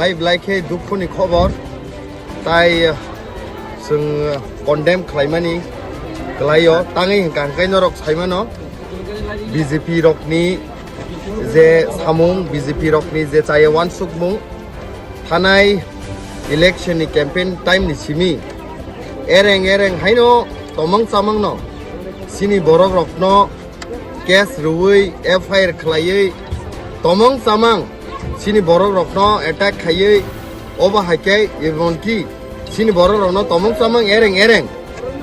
khwai blaikhe dukhuni khobor tai sung condemn khlaimani klaio tangi hingkan kainorok saimano BJP rokni je samung BJP rokni je chaye wansukmung thanai election ni campaign time ni simi ereng haino tomang samang no sini borok rokno case ruwi FIR khlaiyi tomang samang sini borok rokno attack khaiyi oba haike emonki sini borok rokno tomang samang ereng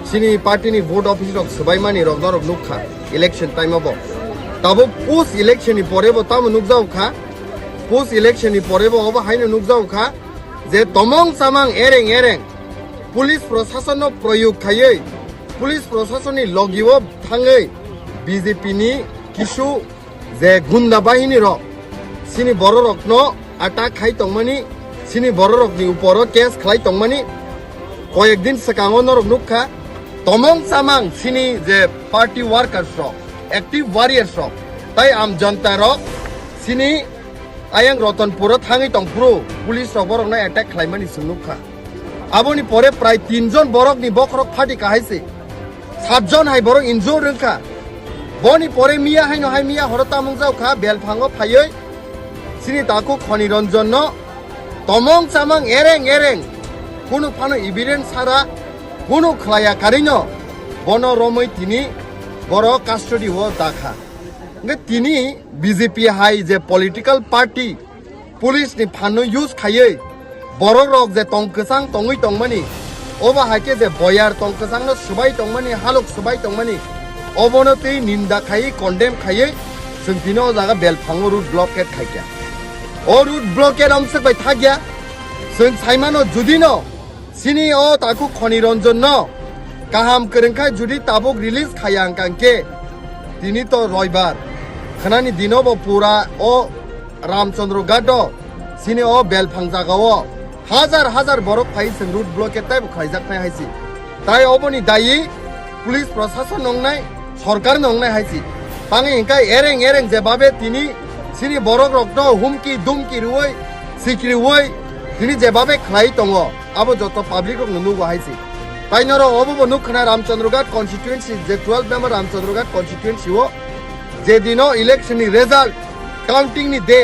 sini party ni vote office rok sabaimani rok norok nukha election time abo tabo post election ni porebo tam nukjau kha post election ni porebo oba haino nukjau kha je tomang samang ereng police proshashan no proyog khaiyi police proshashan ni logiwo thangai BJP ni kisu je gunda bahini rok sini borok rokno attack khai tongmani sini borok rokni uporo case khlai tongmani koyekdin sekango norok nukha tomong samang sini je party workers rok active warriors rok tai am janta rok sini ayang rotonpuro thangi tongpuro police rok borok na attack khlaimani sunukha aboni pore pray 3 jon borok ni bokrok phati kahaise 7 jon hai borok injure rengkha boni pore miya haino hai miya horota mungjau kha belphango phayoi sini taku khoni ranjon no tomong samang ereng kunu phano evidence sara kunu khlaya karino bono romoi tini boro custody ho dakha nge tini BJP hai je political party police ni phano use khayei borok rok je tongkasang tongui tongmani oba haike je boyar tongkasang no subai tongmani halok subai tongmani obono tei ninda khai condemn khaye sungtino jaga belphango road blockade khaikya o road blockade amsak bai thagya sung saimano judino sini o taku khoni ranjon no kaham kerengkai judi tabok release khayang kangke tini to roibar khanani dinobo pura o ramchandro gado sini o belphang jagao হাজার borok phai sung road blockade tai khaijak nai haisi tai oboni dai police proshashan nongnai সরকার নংনাই হাইছি পাঙে Inkai এরেং যে ভাবে তিনি সিনি বরক রক্ত হুমকি দুমকি রুই সিকরি ওই তিনি যে ভাবে খাই দङ আবো যত পাবলিক রক নুগো হাইছি তাইনর অবব নুখনা রামচন্দ্রঘাট কনস্টিটুয়েন্সি যে 12 মেম্বার রামচন্দ্রঘাট কনস্টিটুয়েন্সি ও যে দিনো ইলেকশন নি রেজাল্ট কাউন্টিং নি দে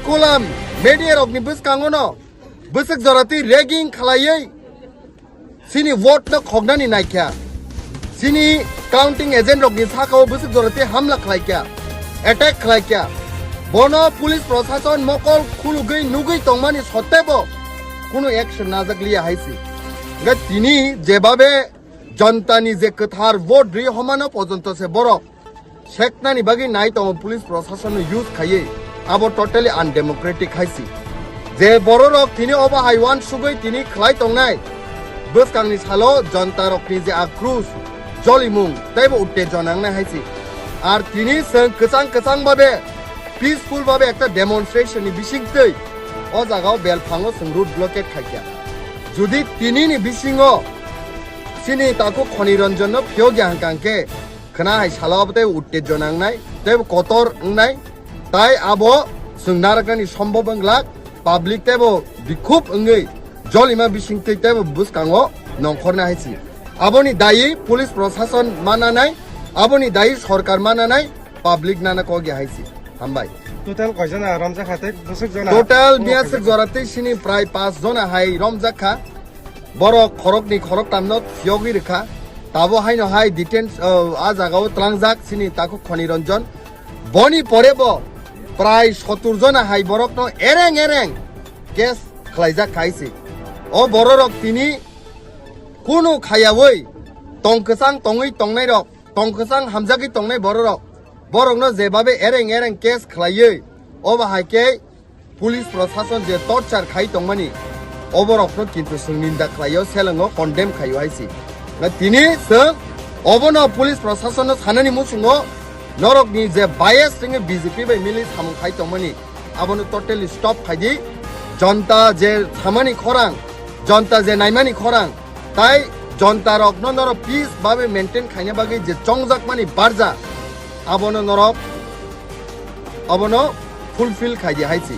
কুলাম মিডিয়া রক নি বস কাঙ্গনো বসক জরাতি রেগিং খালাयै সিনি ভোট ন খগনানি নাইখ্যা sini counting agent rok ni sakao busuk jorate hamla khlaikya attack khlaikya bono police proshashan mokol khulugei nugei tongmani sottebo kono action najakliya haisi ga tini jebabe jantani je kathar vote ri homano pojonto se borok seknani bagi nai tong police proshashan no use khaye abo totally undemocratic haisi je borok tini oba haiwan sugoi tini khlai tongnai buskangni salo janta rok ni je akrus জলিমুং তাইবো উত্তেজনাংনা হাইছি আর তিনি কসাং ভাবে peaceful ভাবে একটা demonstration নি বিসিংতৈ ও জায়গাও বেলফাঙ্গো song root blockade খাইয়া যদি তিনি নি বিসিংও সিনি তাকো খনিরঞ্জন ফিয়োগি হাংকাংকে খনা হাই সালাবতে উত্তেজনাংনাই তাইবো কতর নাই তাই আবো সংনারকানি সম্ভবংলাক পাবলিক তাইবো বিক্ষোভ অঙ্গৈ জলিমা বিসিংতৈ তাইবো বুসকাঙ্গো নংখরনা হাইছি aboni dai police proshashan mananai aboni dai sarkar mananai public nana kogi haisi hambai total kojana ramja khate busuk jona total biasik jorate sini pray 5 jona hai ramja kha boro khorokni khorok tamno yogi rekha tabo haino hai detain a jagao tlangjak sini taku khoni ranjon boni porebo pray 70 jona hai borok no ereng case khlaijak khaisi o bororok tini কোনো খায়াওই টংকসাং টঙই টংনাই rock টংকসাং হামজাগি টংনাই বড়রক বরকনো যেভাবে এরেং case খাইयै অবাহাইকে police প্রশাসন যে torture খাই টংমানি অবরকনো কিন্তু song নিন্দা খাইও সেলঙ্গ condemn খাইও হাইছি না তিনি সং অবনো পুলিশ প্রশাসন সানানি মুসুঙ্গ নরকনি যে বায়াস সিংে বিজেপি বাই মিলি সামং খাই টংমানি আবনো টোটালি স্টপ খাইদি জনতা যে সামানি খরাং জনতা যে নাইমানি খরাং তাই জনতা রক নর পিস ভাবে মেনটেন খাইনে বাকি যে চংজাক মানি বারজা আবনো নরক আবনো ফুলফিল খাইদি হাইছি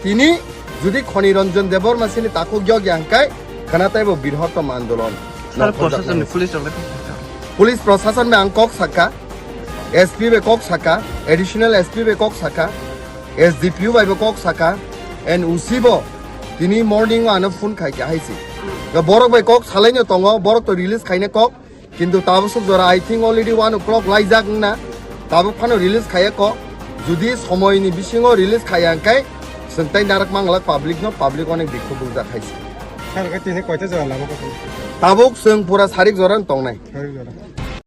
তিনি যদি খনিরঞ্জন দেববর্মা সিনি তাকো গিয়ে আঙ্কাই খানাতাইবো বৃহত্তম আন্দোলন Sar procession ni police chole. Police प्रशासन में अंग कॉक सका एसपी में कॉक सका एडिशनल एसपी में कॉक सका एसडीपीयू में कॉक सका एंड उसीबो दिनी मॉर्निंग आनो फोन खाई के आइसी बरक में कॉक सालाइनो तंगो बरक तो रिलीज खाइने कॉक किंतु ताबो सब जरा आई थिंक ऑलरेडी 1 o'clock लाइजाक ना ताबो फानो रिलीज खाया कॉक जुदी समयनि बिसिङो रिलीज खायांखाय संताय नारक मांगला पाब्लिक नो पाब्लिक अनेक देखो बुजा खाइसी सार का तिने कयटा जरा लाबो ताबुक जों पुरा सारिक जरान तंनाय जरा